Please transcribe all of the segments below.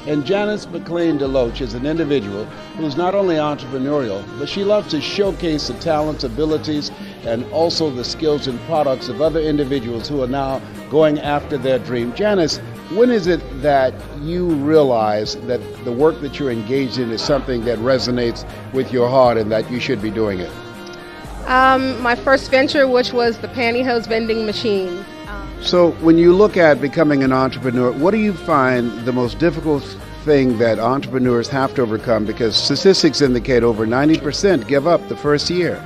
And Janice McLean DeLoach is an individual who's not only entrepreneurial, but she loves to showcase the talents, abilities, and also the skills and products of other individuals who are now going after their dream. Janice, when is it that you realize that the work that you're engaged in is something that resonates with your heart and that you should be doing it? My first venture, which was the pantyhose vending machine. So when you look at becoming an entrepreneur, what do you find the most difficult thing that entrepreneurs have to overcome? Because statistics indicate over 90% give up the first year.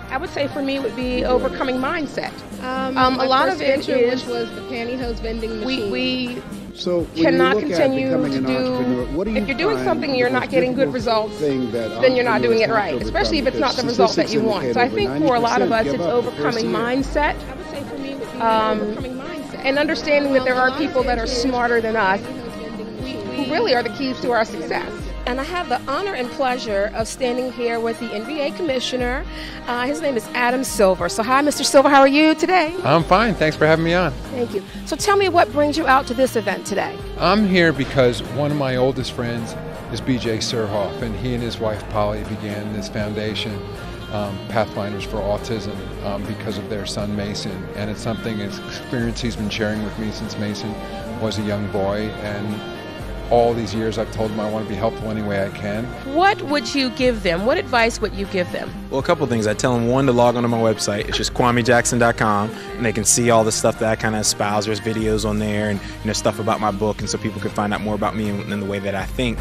I would say for me it would be overcoming mindset. A lot of it is, which was the pantyhose vending machine. We cannot continue to do, if you're doing something and you're not getting good results, then you're not doing it right, especially if it's not the result that you want. So I think for a lot of us it's overcoming mindset. I would say for me it would be overcoming mindset. And understanding that there are people that are smarter than us who really are the keys to our success. And I have the honor and pleasure of standing here with the NBA commissioner. His name is Adam Silver. So hi, Mr. Silver, how are you today? I'm fine. Thanks for having me on. Thank you. So tell me what brings you out to this event today? I'm here because one of my oldest friends is B.J. Surhoff, and he and his wife Polly began this foundation, Pathfinders for Autism, because of their son Mason. And it's something, it's experience he's been sharing with me since Mason was a young boy. And all these years I've told them I want to be helpful any way I can. What would you give them? What advice would you give them? Well, a couple of things. I tell them, one, to log onto my website. It's just kwamejackson.com, and they can see all the stuff that I kind of espouse. There's videos on there and stuff about my book, and so people can find out more about me and the way that I think.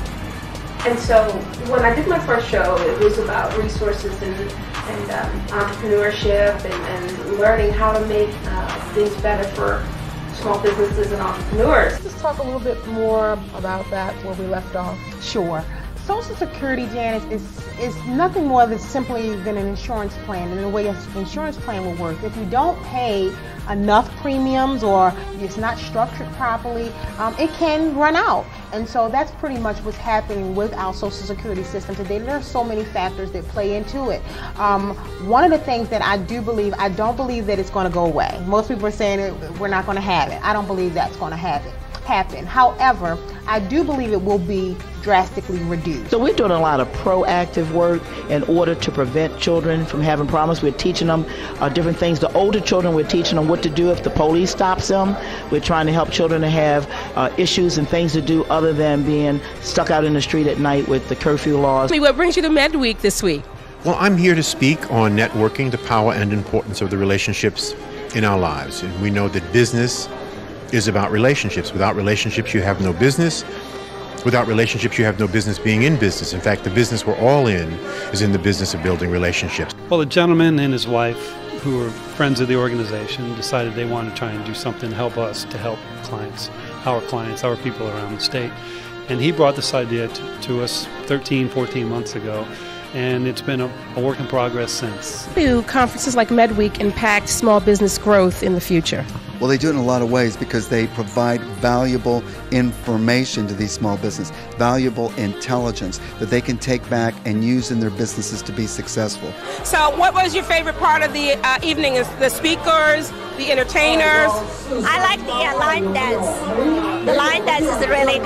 And so when I did my first show, it was about resources and entrepreneurship and learning how to make things better for small businesses and entrepreneurs. Let's talk a little bit more about that where we left off. Sure. Social Security, Janice, is nothing more than simply than an insurance plan, and the way an insurance plan will work. If you don't pay enough premiums or it's not structured properly, it can run out. And so that's pretty much what's happening with our Social Security system today. There are so many factors that play into it. One of the things that I don't believe that it's going to go away. Most people are saying we're not going to have it. I don't believe that's going to happen. However, I do believe it will be drastically reduced. So we're doing a lot of proactive work in order to prevent children from having problems. We're teaching them different things. The older children, we're teaching them what to do if the police stops them. We're trying to help children to have issues and things to do other than being stuck out in the street at night with the curfew laws. What brings you to Med Week this week? Well, I'm here to speak on networking, the power and importance of the relationships in our lives. And we know that business is about relationships. Without relationships, you have no business. Without relationships, you have no business being in business. In fact, the business we're all in is in the business of building relationships. Well, a gentleman and his wife, who were friends of the organization, decided they wanted to try and do something to help us, to help clients, our people around the state. And he brought this idea to us 13, 14 months ago. And it's been a work in progress since. How do conferences like Med Week impact small business growth in the future? Well, they do it in a lot of ways because they provide valuable information to these small businesses, valuable intelligence that they can take back and use in their businesses to be successful. So what was your favorite part of the evening? Is the speakers, the entertainers? I like the line dance. The line dance is really good.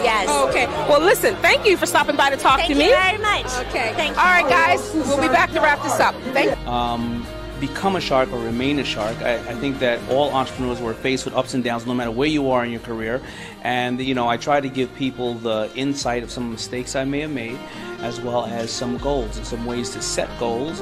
Yes. Okay. Well, listen, thank you for stopping by to talk to me. Thank you very much. Okay. Thank you. All right, guys. We'll be back to wrap this up. Thank you. Become a shark or remain a shark. I think that all entrepreneurs were faced with ups and downs no matter where you are in your career. And, I try to give people the insight of some mistakes I may have made, as well as some goals and some ways to set goals.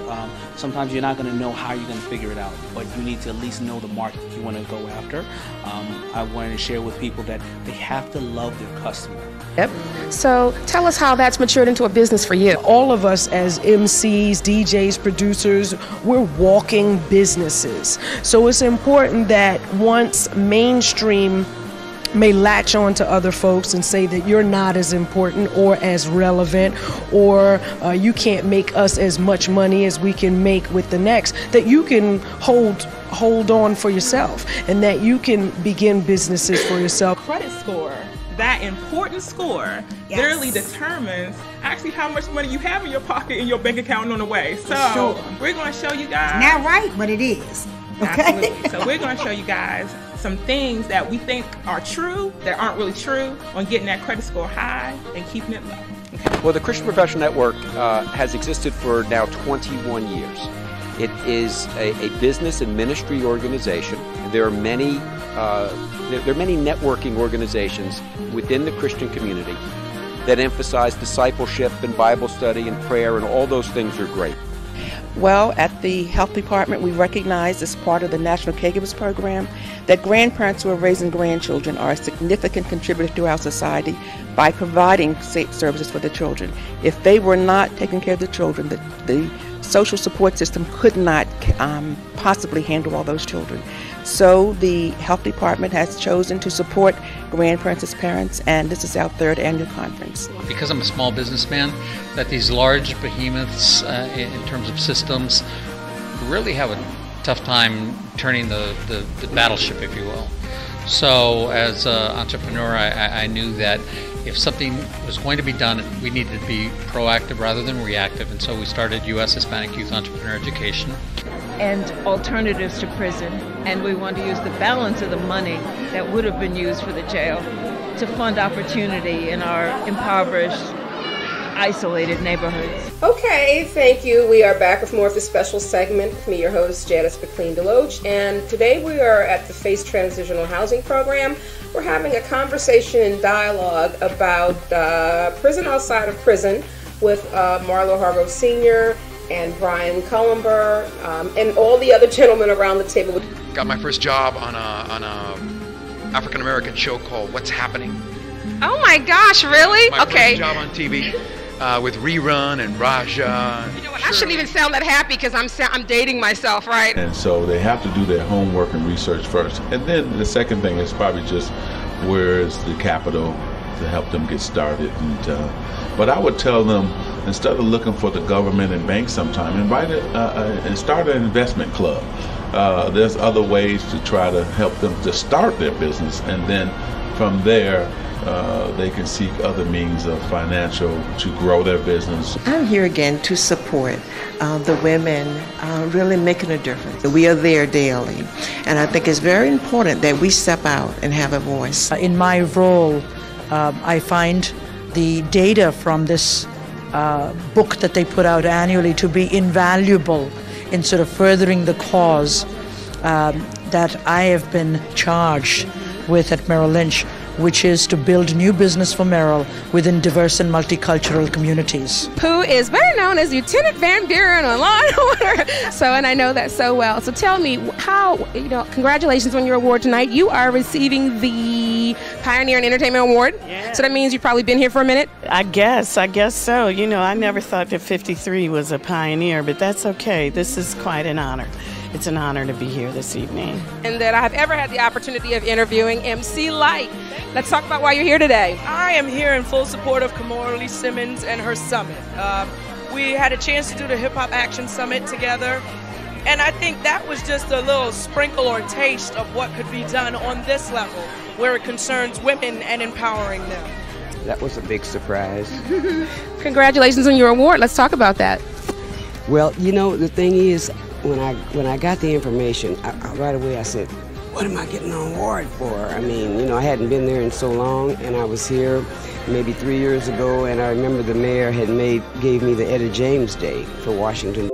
Sometimes you're not going to know how you're going to figure it out, but you need to at least know the market you want to go after. I wanted to share with people that they have to love their customer. Yep. So tell us how that's matured into a business for you. All of us as MCs, DJs, producers, we're walking businesses. So it's important that once mainstream may latch on to other folks and say that you're not as important or as relevant, or you can't make us as much money as we can make with the next, that you can hold on for yourself and that you can begin businesses for yourself. Credit score. That important score literally determines actually how much money you have in your pocket in your bank account on the way. So we're going to show you guys. Not right, but it is. Okay. Absolutely. So we're going to show you guys some things that we think are true that aren't really true, on getting that credit score high and keeping it low. Okay. Well, the Christian Professional Network has existed for now 21 years. It is a business and ministry organization. There are many networking organizations within the Christian community that emphasize discipleship and Bible study and prayer, and all those things are great. Well, at the Health Department, we recognize as part of the National Caregivers Program that grandparents who are raising grandchildren are a significant contributor to our society by providing services for the children. If they were not taking care of the children, the social support system could not possibly handle all those children. So the Health Department has chosen to support grandparents as parents, and this is our 3rd annual conference. Because I'm a small businessman, that these large behemoths in terms of systems really have a tough time turning the battleship, if you will. So as an entrepreneur, I knew that if something was going to be done, we needed to be proactive rather than reactive, and so we started U.S. Hispanic Youth Entrepreneur Education. And alternatives to prison, and we want to use the balance of the money that would have been used for the jail to fund opportunity in our impoverished, isolated neighborhoods. Okay, thank you. We are back with more of this special segment with me, your host, Janice McLean-Deloach, and today we are at the FACE Transitional Housing Program. We're having a conversation and dialogue about prison outside of prison with Marlo Hargrove Sr., and Brian Cullenber, and all the other gentlemen around the table. Got my first job on a African American show called What's Happening. Oh my gosh, really? My first job on TV with Rerun and Raja. You know what? I shouldn't even sound that happy because I'm dating myself, right? And so they have to do their homework and research first. And then the second thing is probably just where is the capital to help them get started. And but I would tell them, instead of looking for the government and banks sometime, invite it and start an investment club. There's other ways to try to help them to start their business, and then from there they can seek other means of financial to grow their business. I'm here again to support the women really making a difference. We are there daily, and I think it's very important that we step out and have a voice. In my role, I find the data from this book that they put out annually to be invaluable in sort of furthering the cause that I have been charged with at Merrill Lynch, which is to build new business for Merrill within diverse and multicultural communities. Who is better known as Lieutenant Van Buren on Law and Order. And I know that so well. So tell me, how, congratulations on your award tonight. You are receiving the Pioneer in Entertainment Award. Yeah. So that means you've probably been here for a minute? I guess so. I never thought that 53 was a pioneer, but that's okay. This is quite an honor. It's an honor to be here this evening. And that I have ever had the opportunity of interviewing MC Light. Let's talk about why you're here today. I am here in full support of Kamora Lee Simmons and her summit. We had a chance to do the Hip Hop Action Summit together, and I think that was just a little sprinkle or taste of what could be done on this level, where it concerns women and empowering them. That was a big surprise. Congratulations on your award. Let's talk about that. Well, the thing is, when I got the information, right away I said, what am I getting an award for? I mean, I hadn't been there in so long, and I was here maybe 3 years ago, and I remember the mayor gave me the Etta James Day for Washington.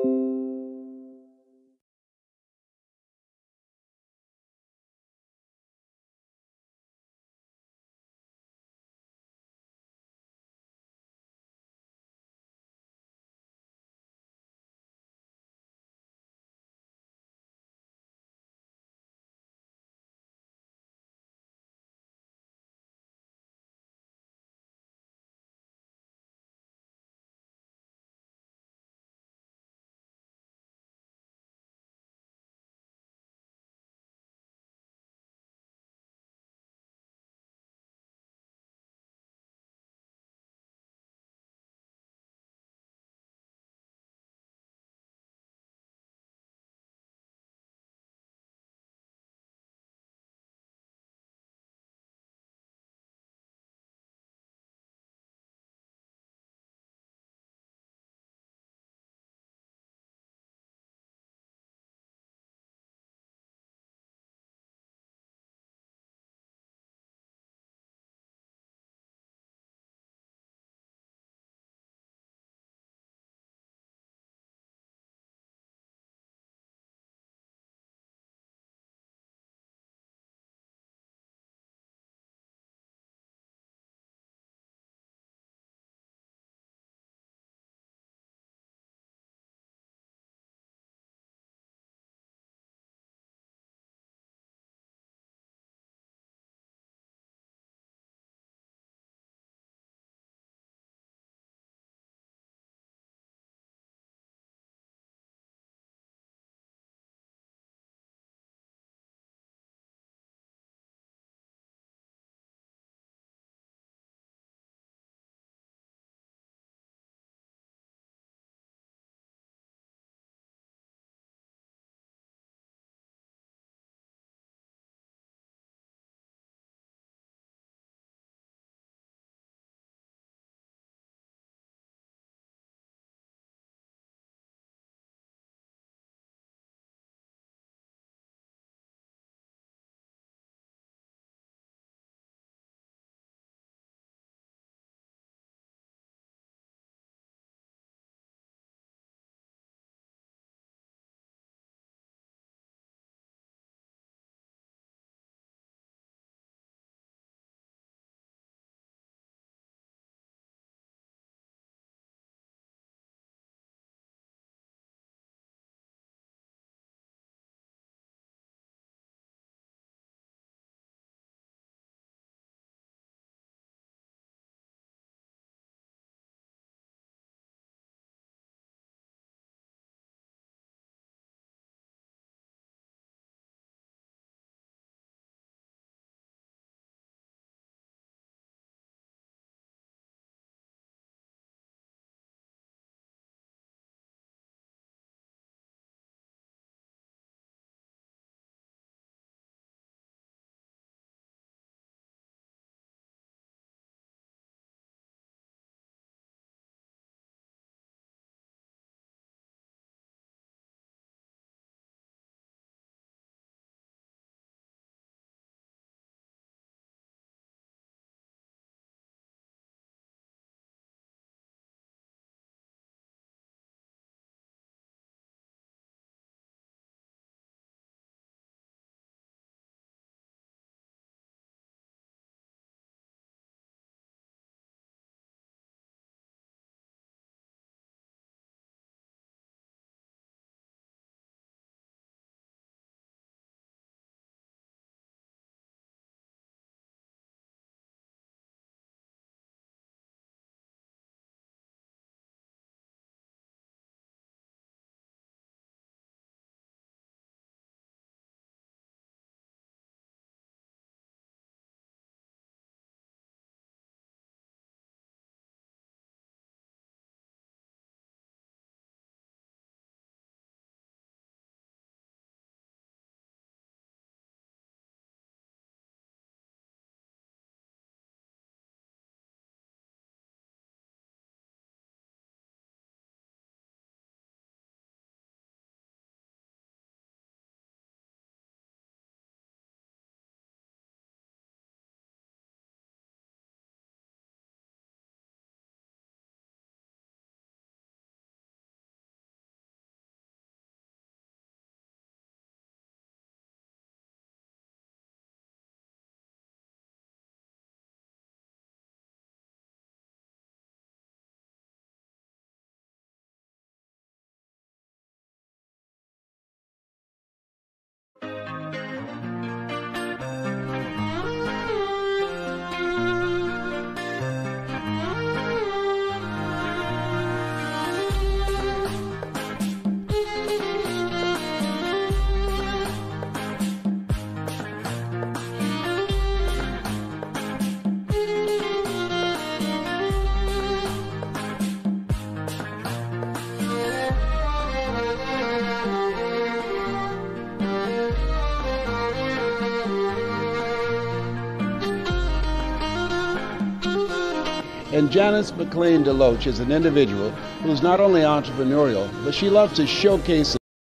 And Janice McLean DeLoach is an individual who is not only entrepreneurial, but she loves to showcase